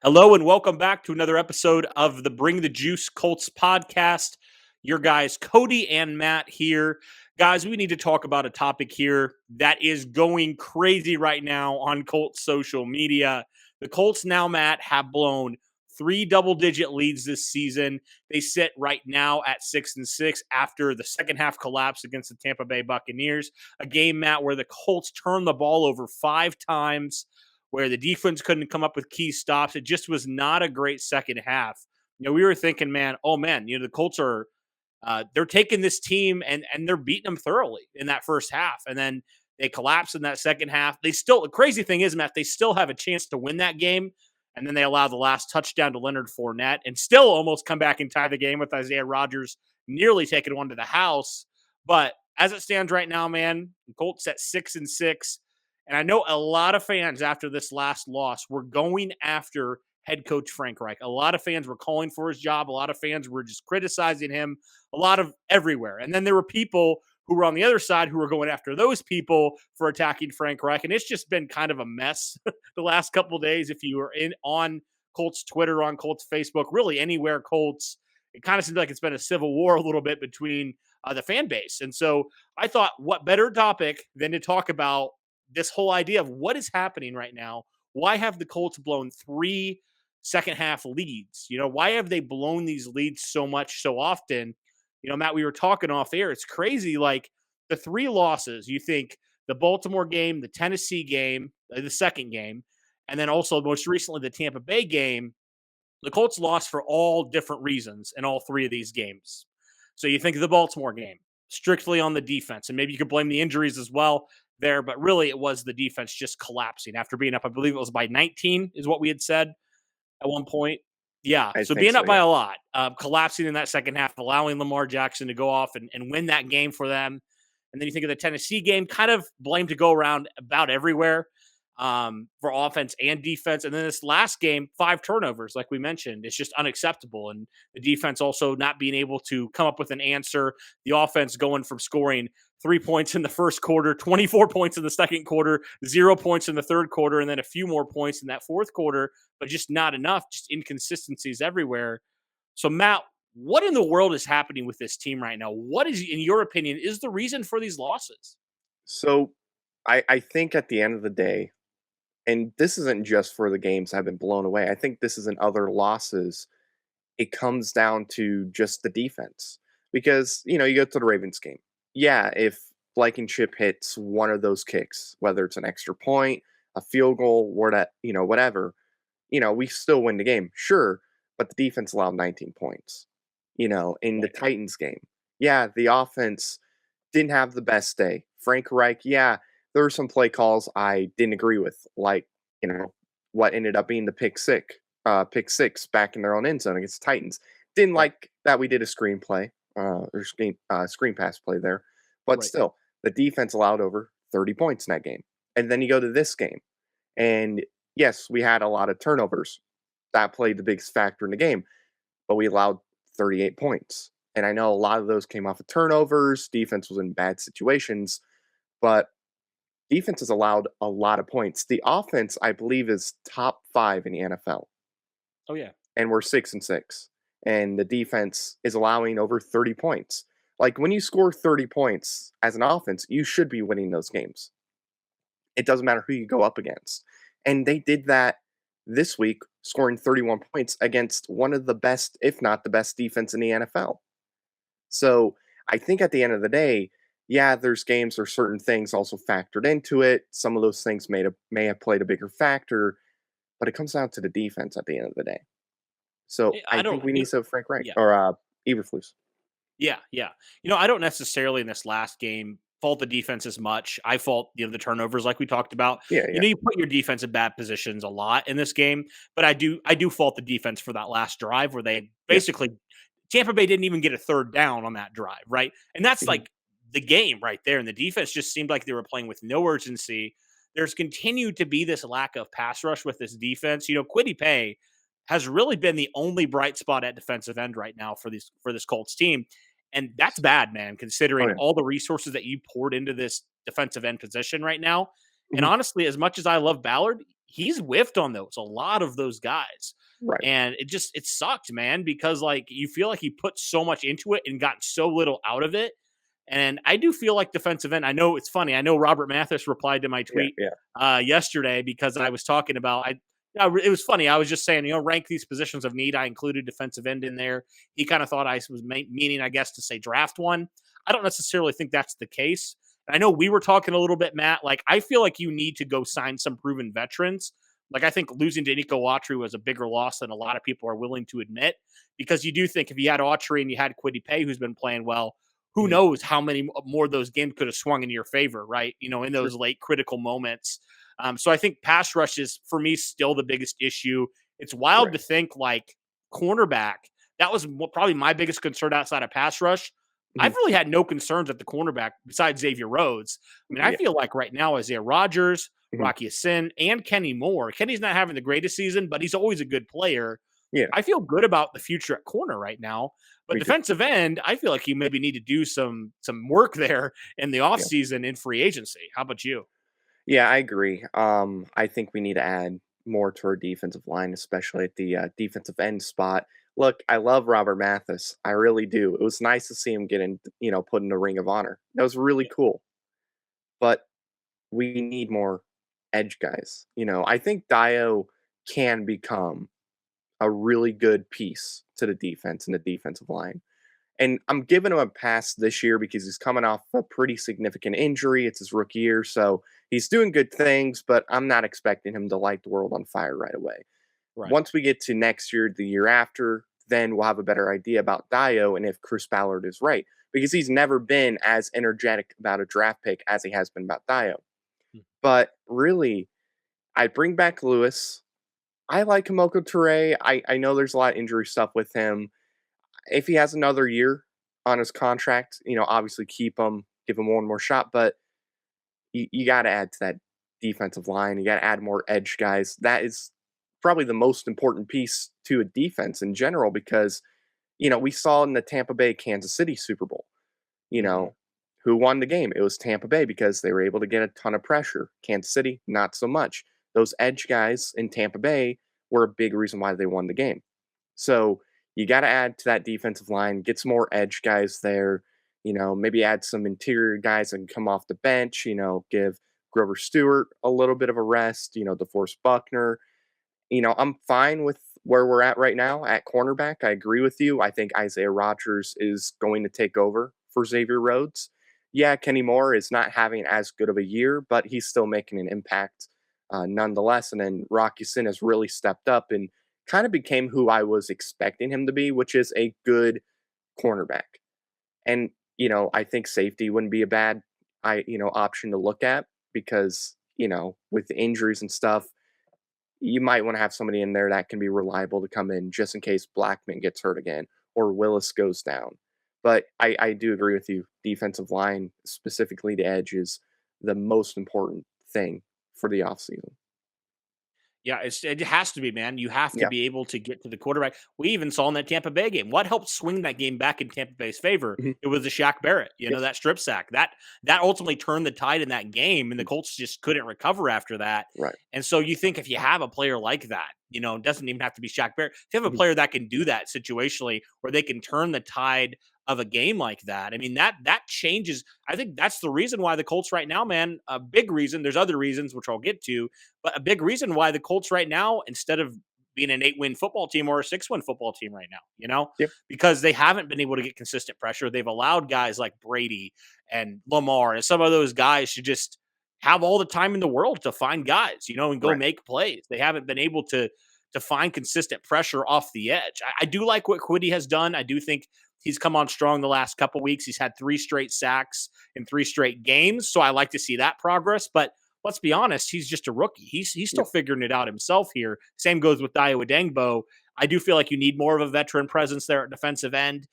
Hello and welcome back to another episode of the Bring the Juice Colts podcast. Your guys, Cody and Matt here. Guys, we need to talk about a topic here that is going crazy right now on Colts social media. The Colts now, Matt, have blown 3 double-digit leads this season. They sit right now at 6-6 after the second half collapse against the Tampa Bay Buccaneers. A game, Matt, where the Colts turned the ball over 5 times, where the defense couldn't come up with key stops. It just was not a great second half. We were thinking, the Colts are they're taking this team and they're beating them thoroughly in that first half, and then they collapse in that second half. The crazy thing is, Matt, they still have a chance to win that game, and then they allow the last touchdown to Leonard Fournette, and still almost come back and tie the game with Isaiah Rodgers nearly taking one to the house. But as it stands right now, man, the Colts at 6-6. And I know a lot of fans after this last loss were going after head coach Frank Reich. A lot of fans were calling for his job. A lot of fans were just criticizing him, a lot of everywhere. And then there were people who were on the other side who were going after those people for attacking Frank Reich. And it's just been kind of a mess the last couple of days. If you were on Colts Twitter, on Colts Facebook, really anywhere Colts, it kind of seems like it's been a civil war a little bit between the fan base. And so I thought, what better topic than to talk about this whole idea of what is happening right now. Why have the Colts blown 3 second half leads? Why have they blown these leads so much so often? Matt, we were talking off air. It's crazy. Like the 3 losses, you think the Baltimore game, the Tennessee game, the second game, and then also most recently the Tampa Bay game, the Colts lost for all different reasons in all 3 of these games. So you think of the Baltimore game, strictly on the defense, and maybe you could blame the injuries as well there, but really it was the defense just collapsing after being up. I believe it was by 19 is what we had said at one point. Yeah. I So think being so, up by yeah. a lot, collapsing in that second half, allowing Lamar Jackson to go off and win that game for them. And then you think of the Tennessee game, kind of blame to go around about everywhere for offense and defense. And then this last game, 5 turnovers, like we mentioned, it's just unacceptable. And the defense also not being able to come up with an answer. The offense going from scoring 3 points in the first quarter, 24 points in the second quarter, 0 points in the third quarter, and then a few more points in that fourth quarter, but just not enough, just inconsistencies everywhere. So, Matt, what in the world is happening with this team right now? What is, in your opinion, is the reason for these losses? So I think at the end of the day, and this isn't just for the games that have been blown away, I think this is in other losses. It comes down to just the defense. Because, you go to the Ravens game. Yeah, if Blankenship hits one of those kicks, whether it's an extra point, a field goal, whatever, we still win the game. Sure, but the defense allowed 19 points. In the Right. Titans game. Yeah, the offense didn't have the best day. Frank Reich, yeah, there were some play calls I didn't agree with, like, what ended up being the pick six back in their own end zone against the Titans. Didn't Right. like that we did a screenplay, or screen pass play there, but Right. still, the defense allowed over 30 points in that game. And then you go to this game, and yes, we had a lot of turnovers. That played the biggest factor in the game, but we allowed 38 points. And I know a lot of those came off of turnovers. Defense was in bad situations, but defense has allowed a lot of points. The offense, I believe, is top 5 in the NFL, Oh, yeah. and we're 6-6. And the defense is allowing over 30 points. Like when you score 30 points as an offense, you should be winning those games. It doesn't matter who you go up against. And they did that this week, scoring 31 points against one of the best, if not the best, defense in the NFL. So I think at the end of the day, yeah, there's games or certain things also factored into it. Some of those things may have played a bigger factor, but it comes down to the defense at the end of the day. So I I don't, think we need some Frank Reich yeah. or Eberflus. Yeah, yeah. I don't necessarily in this last game fault the defense as much. I fault the turnovers like we talked about. Yeah, yeah. You put your defense in bad positions a lot in this game, but I do fault the defense for that last drive where they Yes. basically Tampa Bay didn't even get a third down on that drive, right? And that's Mhm. like the game right there. And the defense just seemed like they were playing with no urgency. There's continued to be this lack of pass rush with this defense. Quiddy Pay has really been the only bright spot at defensive end right now for this Colts team. And that's bad, man, Oh considering yeah. all the resources that you poured into this defensive end position right now. And Mhm. honestly, as much as I love Ballard, he's whiffed on those, a lot of those guys. Right. And it sucked, man, because like you feel like he put so much into it and got so little out of it. And I do feel like defensive end. I know it's funny. I know Robert Mathis replied to my Yeah. tweet Yeah. yesterday because I was talking about it was funny. I was just saying, rank these positions of need. I included defensive end in there. He kind of thought I was meaning, I guess, to say draft one. I don't necessarily think that's the case. I know we were talking a little bit, Matt. Like, I feel like you need to go sign some proven veterans. Like, I think losing to Nico Autry was a bigger loss than a lot of people are willing to admit, because you do think if you had Autry and you had Kwity Paye, who's been playing well, who Mhm. knows how many more of those games could have swung in your favor, right? In Sure. those late critical moments. So I think pass rush is, for me, still the biggest issue. It's wild Right. to think like cornerback. That was probably my biggest concern outside of pass rush. I've Mhm. really had no concerns at the cornerback besides Xavier Rhodes. I mean, I Yeah. feel like right now Isaiah Rodgers, Mhm. Rocky Sin, and Kenny Moore. Kenny's not having the greatest season, but he's always a good player. Yeah. I feel good about the future at corner right now. But Me too. defensive end, I feel like you maybe need to do some work there in the Yeah. offseason in free agency. How about you? Yeah, I agree. I think we need to add more to our defensive line, especially at the defensive end spot. Look, I love Robert Mathis. I really do. It was nice to see him get in, put in the Ring of Honor. That was really cool. But we need more edge guys. I think Dio can become a really good piece to the defense and the defensive line. And I'm giving him a pass this year because he's coming off a pretty significant injury. It's his rookie year, so he's doing good things, but I'm not expecting him to light the world on fire right away. Right. Once we get to next year, the year after, then we'll have a better idea about Dio and if Chris Ballard is right, because he's never been as energetic about a draft pick as he has been about Dio. Hmm. But really, I bring back Lewis. I like Kamoko Toure. I know there's a lot of injury stuff with him. If he has another year on his contract, obviously keep him, give him one more shot. But you got to add to that defensive line. You got to add more edge guys. That is probably the most important piece to a defense in general because, we saw in the Tampa Bay Kansas City Super Bowl, you Mhm. know, who won the game? It was Tampa Bay because they were able to get a ton of pressure. Kansas City, not so much. Those edge guys in Tampa Bay were a big reason why they won the game. So you got to add to that defensive line, get some more edge guys there, maybe add some interior guys and come off the bench, give Grover Stewart a little bit of a rest, DeForest Buckner. I'm fine with where we're at right now at cornerback. I agree with you. I think Isaiah Rodgers is going to take over for Xavier Rhodes. Yeah, Kenny Moore is not having as good of a year, but he's still making an impact nonetheless. And then Rocky Sin has really stepped up and kind of became who I was expecting him to be, which is a good cornerback. And I think safety wouldn't be a bad option to look at because with the injuries and stuff, you might want to have somebody in there that can be reliable to come in just in case Blackman gets hurt again or Willis goes down. But I do agree with you. Defensive line, specifically the edge, is the most important thing for the offseason. Yeah, it has to be, man. You have to Yeah. be able to get to the quarterback. We even saw in that Tampa Bay game what helped swing that game back in Tampa Bay's favor. Mhm. It was the Shaq Barrett, Yep. that strip sack that ultimately turned the tide in that game, and the Colts just couldn't recover after that. Right. And so you think if you have a player like that, it doesn't even have to be Shaq Barrett. If you have a Mhm. player that can do that situationally, where they can turn the tide of a game like that, I mean that changes. I think that's the reason why the Colts right now, man, a big reason. There's other reasons which I'll get to, but a big reason why the Colts right now, instead of being an 8-win football team or a 6-win football team right now, Yep. because they haven't been able to get consistent pressure. They've allowed guys like Brady and Lamar and some of those guys to just have all the time in the world to find guys, and go Right. make plays. They haven't been able to find consistent pressure off the edge. I do like what Kwity has done. I do think he's come on strong the last couple weeks. He's had 3 straight sacks in 3 straight games, so I like to see that progress. But let's be honest, he's just a rookie. He's still Yep. figuring it out himself here. Same goes with Dio Dengbo. I do feel like you need more of a veteran presence there at defensive end.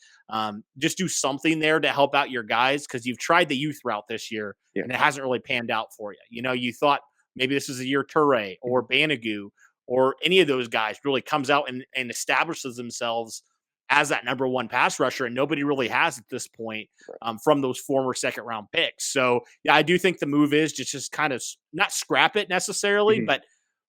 Just do something there to help out your guys because you've tried the youth route this year Yeah. and it hasn't really panned out for you. You thought maybe this is a year Toure or Banagoo or any of those guys really comes out and establishes themselves as that number one pass rusher, and nobody really has at this point Right. from those former second round picks. So yeah, I do think the move is just kind of not scrap it necessarily, Mhm. but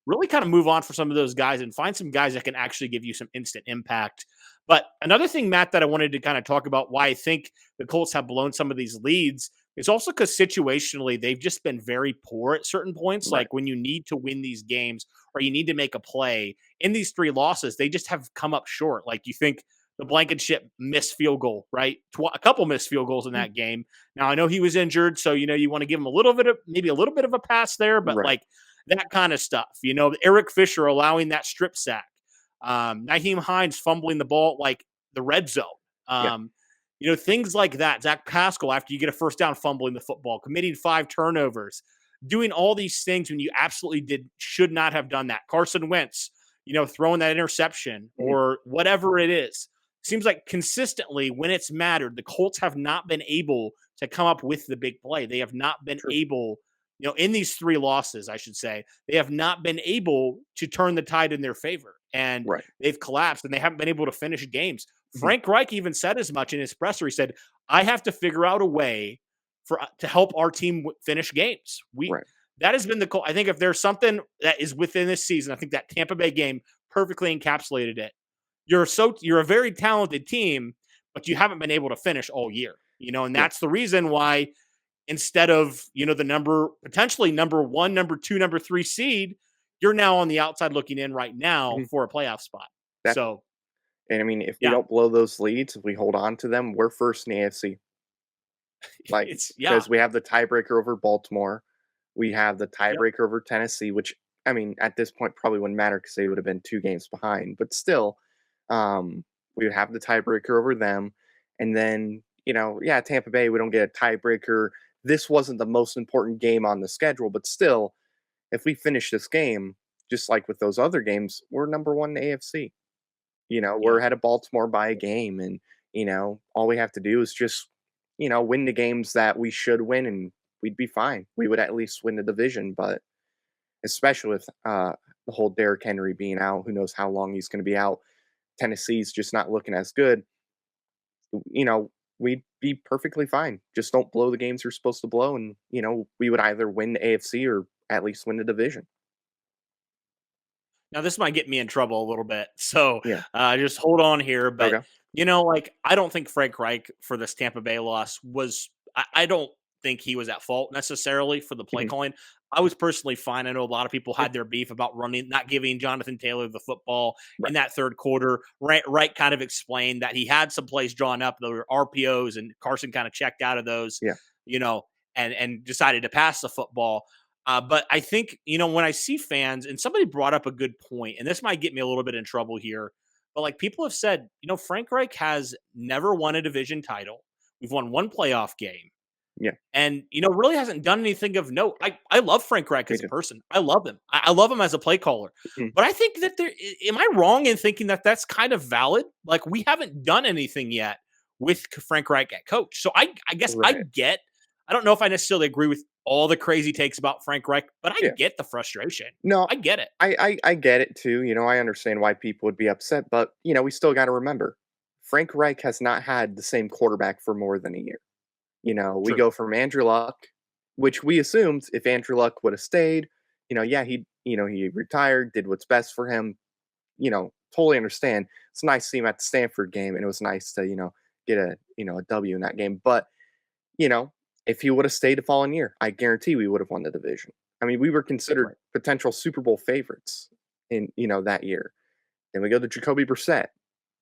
really kind of move on for some of those guys and find some guys that can actually give you some instant impact. But another thing, Matt, that I wanted to kind of talk about why I think the Colts have blown some of these leads is also because situationally they've just been very poor at certain points. Right. Like when you need to win these games or you need to make a play in these 3 losses, they just have come up short. Like you think the Blankenship missed field goal, right? A couple missed field goals in Mm. that game. Now I know he was injured, so you want to give him a little bit of maybe a little bit of a pass there, but Right. like that kind of stuff. Eric Fisher allowing that strip sack, Naheem Hines fumbling the ball like the red zone. Yeah. Things like that. Zach Pascal, after you get a first down, fumbling the football, committing 5 turnovers, doing all these things when you absolutely should not have done that. Carson Wentz, throwing that interception or whatever it is. Seems like consistently when it's mattered, the Colts have not been able to come up with the big play. They have not been True. able, in these 3 losses, I should say, they have not been able to turn the tide in their favor. And Right. they've collapsed and they haven't been able to finish games. Mhm. Frank Reich even said as much in his presser. He said, I have to figure out a way to help our team finish games. Right. That has been I think if there's something that is within this season, I think that Tampa Bay game perfectly encapsulated it. You're a very talented team, but you haven't been able to finish all year, and that's the reason why instead of, the potentially number 1, number 2, number 3 seed, you're now on the outside looking in right now Mhm. for a playoff spot. That- So, And I mean, if we yeah, don't blow those leads, if we hold on to them, we're first in the AFC. Like, yeah, because we have the tiebreaker over Baltimore, we have the yep, tiebreaker over Tennessee, which I mean, at this point probably wouldn't matter because they would have been 2 games behind. But still, we would have the tiebreaker over them, and then yeah, Tampa Bay, we don't get a tiebreaker. This wasn't the most important game on the schedule, but still, if we finish this game just like with those other games, we're number 1 in the AFC. We're yeah. ahead of Baltimore by a game, and all we have to do is just win the games that we should win, and we'd be fine. We would at least win the division, but especially with the whole Derrick Henry being out, who knows how long he's going to be out. Tennessee's just not looking as good. We'd be perfectly fine. Just don't blow the games you're supposed to blow, and we would either win the AFC or at least win the division. Now this might get me in trouble a little bit, so Yeah. just hold on here. But Okay. I don't think Frank Reich for this Tampa Bay loss was. I don't think he was at fault necessarily for the play Mhm. calling. I was personally fine. I know a lot of people Yeah. had their beef about not giving Jonathan Taylor the football Right. in that third quarter. Reich kind of explained that he had some plays drawn up, there were RPOs, and Carson kind of checked out of those. Yeah. And decided to pass the football. But I think, when I see fans, and somebody brought up a good point, and this might get me a little bit in trouble here, but like people have said, Frank Reich has never won a division title. We've won 1 playoff game. Yeah. And, really hasn't done anything of note. I love Frank Reich Me as a too. person. I love him. I love him as a play caller. Mhm. But I think that am I wrong in thinking that that's kind of valid? Like we haven't done anything yet with Frank Reich at coach. So I guess Right. I don't know if I necessarily agree with all the crazy takes about Frank Reich, but I Yeah. get the frustration. No, I get it. I get it too. I understand why people would be upset, but we still got to remember Frank Reich has not had the same quarterback for more than a year. We True. go from Andrew Luck, which we assumed if Andrew Luck would have stayed, yeah, he retired, did what's best for him. Totally understand. It's nice to see him at the Stanford game, and it was nice to get a W in that game. But you know, if he would have stayed the following year, I guarantee we would have won the division. I mean, we were considered Right. potential Super Bowl favorites in that year. Then we go to Jacoby Brissett.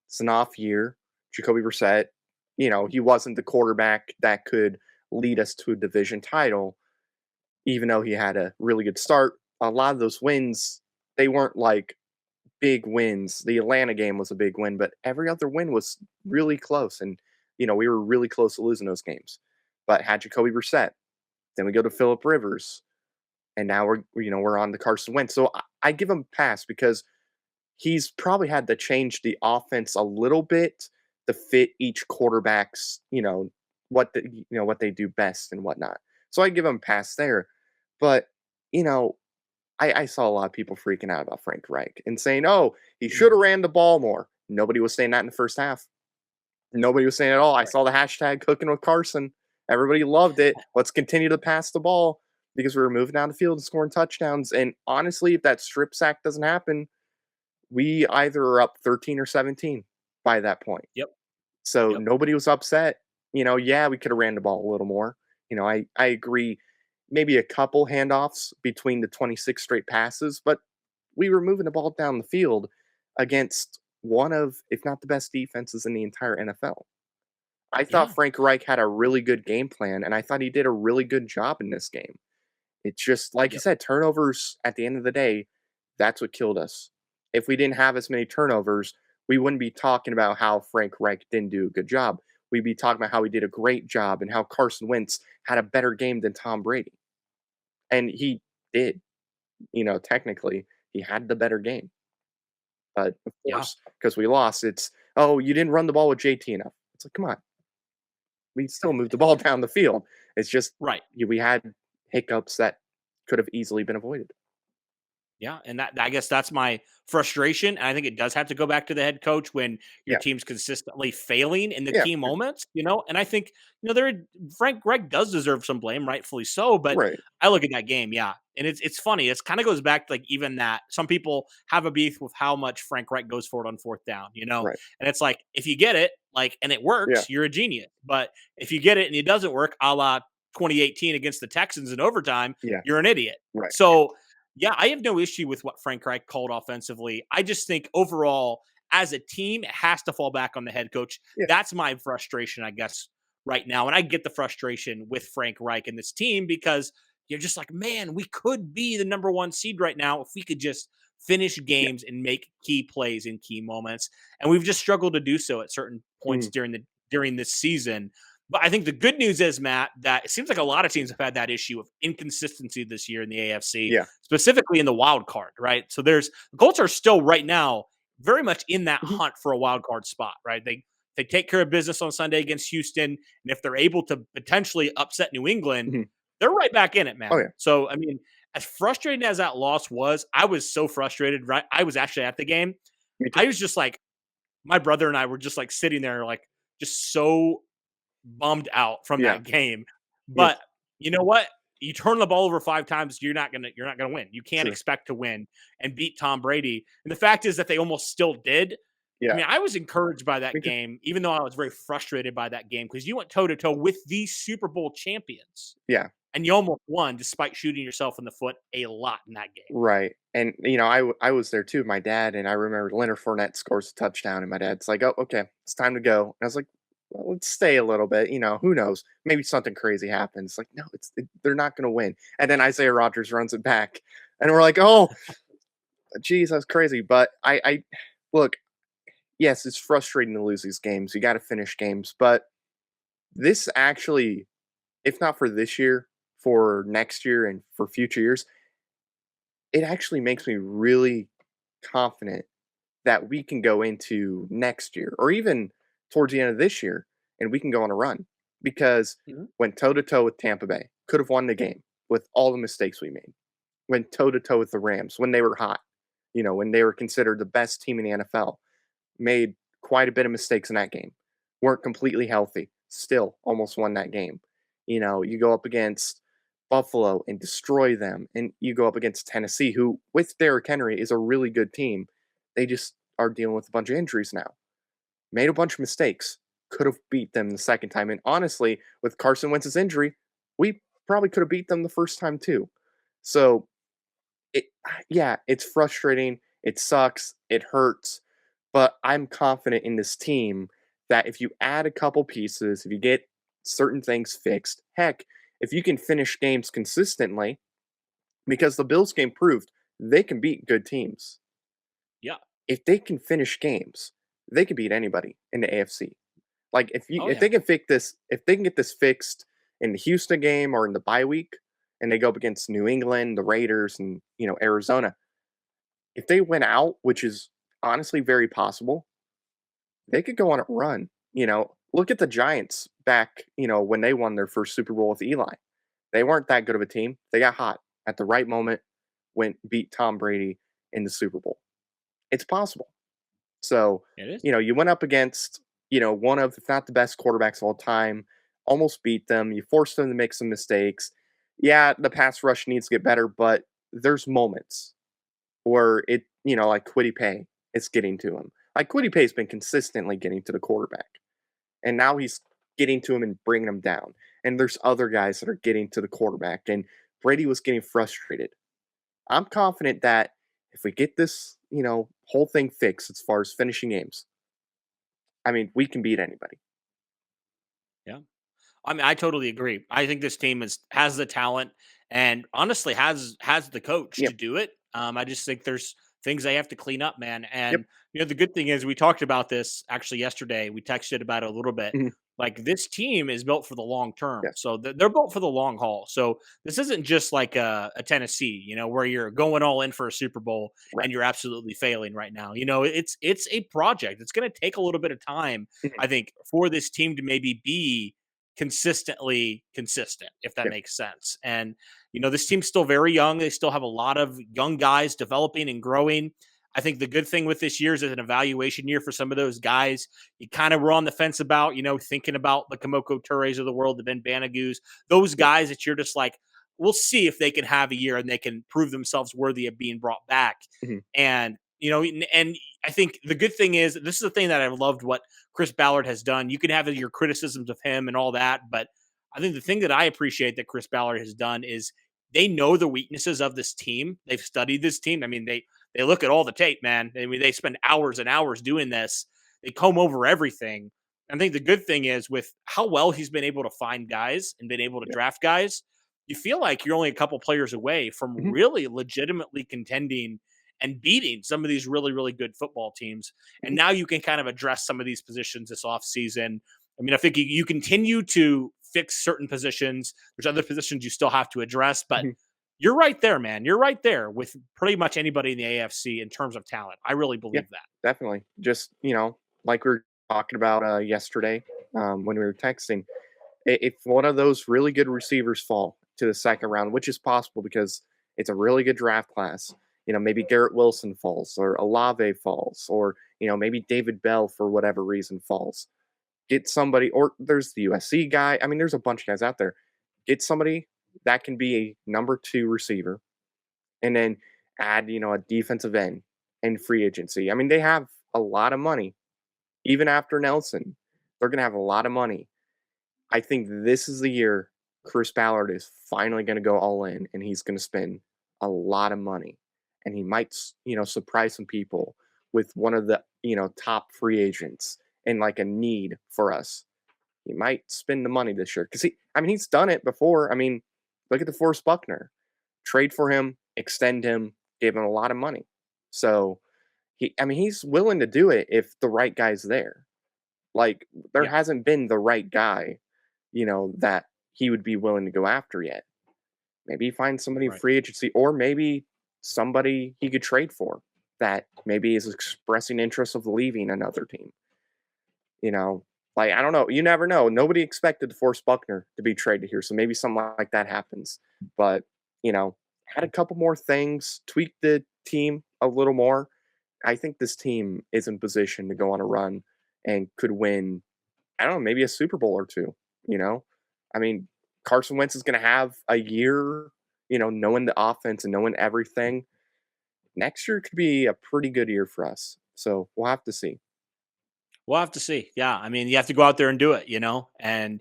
It's an off year. Jacoby Brissett, he wasn't the quarterback that could lead us to a division title, even though he had a really good start. A lot of those wins, they weren't like big wins. The Atlanta game was a big win, but every other win was really close. And, we were really close to losing those games. But had Jacoby Brissett, then we go to Phillip Rivers, and now we're on the Carson Wentz. So I give him a pass because he's probably had to change the offense a little bit to fit each quarterback's, what they do best and whatnot. So I give him a pass there. But, you know, I saw a lot of people freaking out about Frank Reich and saying, oh, he should have Mhm. ran the ball more. Nobody was saying that in the first half. Nobody was saying at all. I Right. saw the hashtag cooking with Carson. Everybody loved it. Let's continue to pass the ball. because we were moving down the field and scoring touchdowns. And honestly, if that strip sack doesn't happen, we either are up 13 or 17 by that point. Yep. So Yep. nobody was upset. Yeah, we could have ran the ball a little more. I agree. Maybe a couple handoffs between the 26 straight passes, but we were moving the ball down the field against one of, if not the best defenses in the entire NFL. I thought Yeah. Frank Reich had a really good game plan, and I thought he did a really good job in this game. It's just, like you Yep. said, turnovers at the end of the day, that's what killed us. If we didn't have as many turnovers, we wouldn't be talking about how Frank Reich didn't do a good job. We'd be talking about how he did a great job and how Carson Wentz had a better game than Tom Brady. And he did. Technically, he had the better game. But of Yeah. course, because we lost, it's, oh, you didn't run the ball with JT enough. It's like, come on. We still moved the ball down the field. It's just Right. we had hiccups that could have easily been avoided. Yeah, and that I guess that's my frustration, and I think it does have to go back to the head coach when your Yeah. team's consistently failing in the Yeah. key moments, and I think, Frank Gregg does deserve some blame, rightfully so, but Right. I look at that game, yeah, and it's funny, it's kinda goes back to, like, even that some people have a beef with how much Frank Reich goes for it on 4th down, Right. and it's like, if you get it, like, and it Yeah. works, you're a genius, but if you get it and it doesn't work, a la 2018 against the Texans in overtime, Yeah. you're an idiot. Right. So yeah, I have no issue with what Frank Reich called offensively. I just think overall, as a team, it has to fall back on the head coach. Yeah. That's my frustration, I guess, right now. And I get the frustration with Frank Reich and this team because you're just like, man, we could be the number 1 seed right now if we could just finish Yeah. games and make key plays in key moments. And we've just struggled to do so at certain points Mhm. during this season. But I think the good news is, Matt, that it seems like a lot of teams have had that issue of inconsistency this year in the AFC, Yeah. specifically in the wild card, right? So the Colts are still right now very much in that Mhm. hunt for a wild card spot, right? They take care of business on Sunday against Houston, and if they're able to potentially upset New England, Mhm. they're right back in it, Oh, man. yeah. So I mean, as frustrating as that loss was, I was so frustrated. Right, I was actually at the game. Me too. I was just like, my brother and I were just like sitting there, like just so bummed out from Yeah. that game. Me But you know what? You turn the ball over 5 times, you're not gonna win. You can't True. expect to win and beat Tom Brady. And the fact is that they almost still did. I Yeah. mean, I was encouraged by Me that too. game, even though I was very frustrated by that game because you went toe to toe with the Super Bowl champions Yeah. and you almost won despite shooting yourself in the foot a lot in that game. Right. And I was there too, my dad, and I remember Leonard Fournette scores a touchdown, and my dad's like, "Oh, okay, it's time to go." And I was like, "Well, let's stay a little bit. Who knows? Maybe something crazy happens." Like, no, they're not going to win. And then Isaiah Rogers runs it back, and we're like, "Oh, geez, that's crazy." But I look, yes, it's frustrating to lose these games. You got to finish games, but this actually, if not for this year, for next year and for future years, it actually makes me really confident that we can go into next year or even towards the end of this year and we can go on a run because Mhm. went toe to toe with Tampa Bay, could have won the game with all the mistakes we made. Went toe to toe with the Rams when they were hot, when they were considered the best team in the NFL, made quite a bit of mistakes in that game. Weren't completely healthy, still almost won that game. You go up against Buffalo and destroy them, and you go up against Tennessee, who, with Derrick Henry, is a really good team. They just are dealing with a bunch of injuries now. Made a bunch of mistakes. Could have beat them the second time. And honestly, with Carson Wentz's injury, we probably could have beat them the first time too. So it yeah, it's frustrating. It sucks. It hurts. But I'm confident in this team that if you add a couple pieces, if you get certain things fixed, heck, if you can finish games consistently, because the Bills game proved they can beat good teams. Yeah. If they can finish games, they can beat anybody in the AFC. Like Oh if yeah. they can fix this, if they can get this fixed in the Houston game or in the bye week, and they go up against New England, the Raiders, and Arizona, if they win out, which is honestly very possible, they could go on a run. Look at the Giants back, when they won their first Super Bowl with Eli. They weren't that good of a team. They got hot at the right moment, went beat Tom Brady in the Super Bowl. It's possible. So, It is. you went up against, one of, if not the best quarterbacks of all time, almost beat them. You forced them to make some mistakes. Yeah, the pass rush needs to get better, but there's moments where it, like Quiddy Pay, it's getting to him. Like Quiddy Pay's been consistently getting to the quarterback, and now he's getting to him and bringing him down. And there's other guys that are getting to the quarterback, and Brady was getting frustrated. I'm confident that if we get this, whole thing fixed as far as finishing games, I mean, we can beat anybody. Yeah. I mean, I totally agree. I think this team has the talent and honestly has the coach to Yep. do it. I just think there's things they have to clean up, man. Yep. And the good thing is we talked about this actually yesterday. We texted about it a little bit. Mhm. Like this team is built for the long term, Yes. so they're built for the long haul. So this isn't just like a Tennessee, where you're going all in for a Super Bowl Right. and you're absolutely failing right now. It's a project. It's going to take a little bit of time, Mhm. I think, for this team to maybe be consistently consistent, if that Yep. makes sense. And this team's still very young. They still have a lot of young guys developing and growing. I think the good thing with this year is it's an evaluation year for some of those guys you kind of were on the fence about, thinking about the Kamoko Tures of the world, the Ben Banagus, those Yep. guys that you're just like, we'll see if they can have a year and they can prove themselves worthy of being brought back. Mhm. And and I think the good thing is this is the thing that I've loved what Chris Ballard has done. You can have your criticisms of him and all that, but I think the thing that I appreciate that Chris Ballard has done is they know the weaknesses of this team. They've studied this team. I mean, they look at all the tape, man. I mean, they spend hours and hours doing this. They comb over everything. I think the good thing is with how well he's been able to find guys and been able to Yep. draft guys, you feel like you're only a couple players away from Mhm. really legitimately contending and beating some of these really, really good football teams. And Mhm. now you can kind of address some of these positions this offseason. I mean, I think you continue to fix certain positions. There's other positions you still have to address, but Mhm. you're right there, man. You're right there with pretty much anybody in the AFC in terms of talent. I really Yeah, believe that. definitely. Just, like we were talking about yesterday when we were texting, if one of those really good receivers fall to the second round, which is possible because it's a really good draft class, maybe Garrett Wilson falls or Olave falls or, maybe David Bell for whatever reason falls. Get somebody, or there's the USC guy. I mean, there's a bunch of guys out there. Get somebody that can be a number two receiver and then add, a defensive end and free agency. I mean, they have a lot of money. Even after Nelson, they're going to have a lot of money. I think this is the year Chris Ballard is finally going to go all in and he's going to spend a lot of money. And he might, surprise some people with one of the, top free agents and like a need for us. He might spend the money this year because he's done it before. I mean, look at the Forrest Buckner trade for him, extend him, gave him a lot of money. So he's willing to do it if the right guy's there. Like there Yeah, hasn't been the right guy, that he would be willing to go after yet. Maybe find somebody in right. free agency, or maybe somebody he could trade for that maybe is expressing interest of leaving another team. You know, like I don't know. You never know. Nobody expected Forrest Buckner to be traded here, so maybe something like that happens. But had a couple more things, tweak the team a little more. I think this team is in position to go on a run and could win. I don't know, maybe a Super Bowl or two. You know, I mean, Carson Wentz is going to have a year. Knowing the offense and knowing everything. Next year could be a pretty good year for us. So we'll have to see. We'll have to see. Yeah, I mean, you have to go out there and do it, And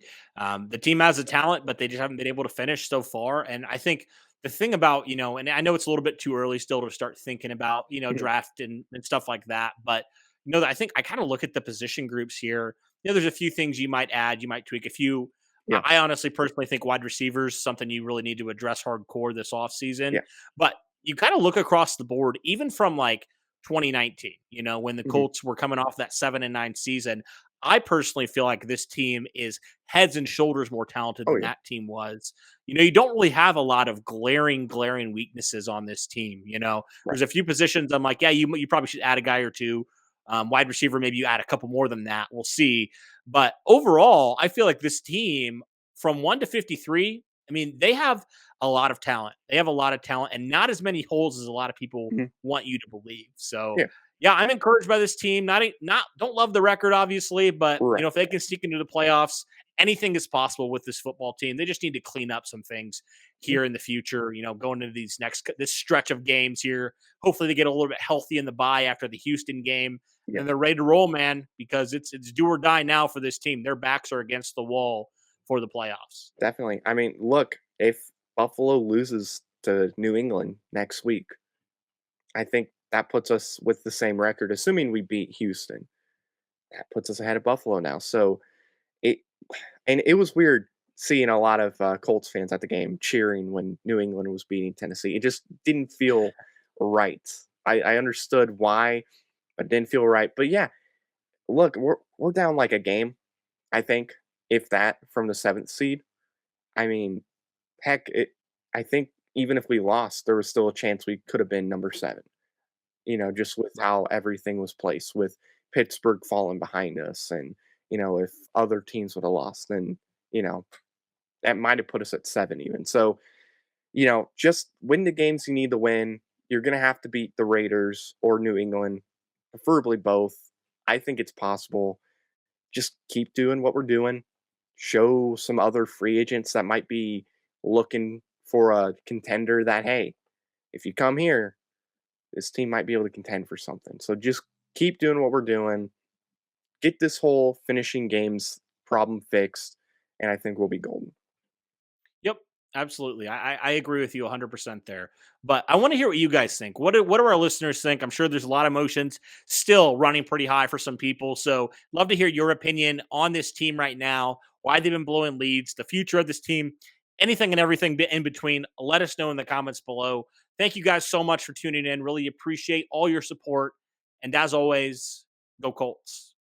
the team has the talent, but they just haven't been able to finish so far. And I think the thing about and I know it's a little bit too early still to start thinking about Mhm. draft and stuff like that, but I think I kind of look at the position groups here. There's a few things you might add, you might tweak a few. Yeah. I honestly personally think wide receivers something you really need to address hardcore this offseason. Yeah. But you kind of look across the board, even from like 2019, when the Mhm. Colts were coming off that 7-9 season. I personally feel like this team is heads and shoulders more talented Oh than yeah. that team was. You don't really have a lot of glaring weaknesses on this team. Right. There's a few positions I'm like, yeah, you probably should add a guy or two. Wide receiver, maybe you add a couple more than that. We'll see. But overall, I feel like this team from 1 to 53, I mean, they have a lot of talent. They have a lot of talent and not as many holes as a lot of people Mhm. want you to believe. So, Yeah. yeah, I'm encouraged by this team. Not don't love the record obviously, but Right. if they can sneak into the playoffs, anything is possible with this football team. They just need to clean up some things here in the future, going into this stretch of games here. Hopefully they get a little bit healthy in the bye after the Houston game. Yeah, And they're ready to roll, man, because it's do or die now for this team. Their backs are against the wall for the playoffs. definitely. I mean, look, if Buffalo loses to New England next week, I think that puts us with the same record, assuming we beat Houston. That puts us ahead of Buffalo now. So it and it was weird seeing a lot of Colts fans at the game cheering when New England was beating Tennessee. It just didn't feel right. I understood why, but it didn't feel right. But yeah, look, we're down like a game, I think, if that, from the seventh seed. I mean, heck, I think even if we lost, there was still a chance we could have been number 7. Just with how everything was placed, with Pittsburgh falling behind us, and if other teams would have lost, then you know that might have put us at 7 even. So just win the games you need to win. You're gonna have to beat the Raiders or New England, preferably both. I think it's possible. Just keep doing what we're doing. Show some other free agents that might be looking for a contender that, hey, if you come here, this team might be able to contend for something. So just keep doing what we're doing. Get this whole finishing games problem fixed, and I think we'll be golden. Yep, absolutely. I agree with you 100% there. But I want to hear what you guys think. What do our listeners think? I'm sure there's a lot of emotions still running pretty high for some people. So love to hear your opinion on this team right now, why they've been blowing leads, the future of this team, anything and everything in between. Let us know in the comments below. Thank you guys so much for tuning in. Really appreciate all your support. And as always, go Colts.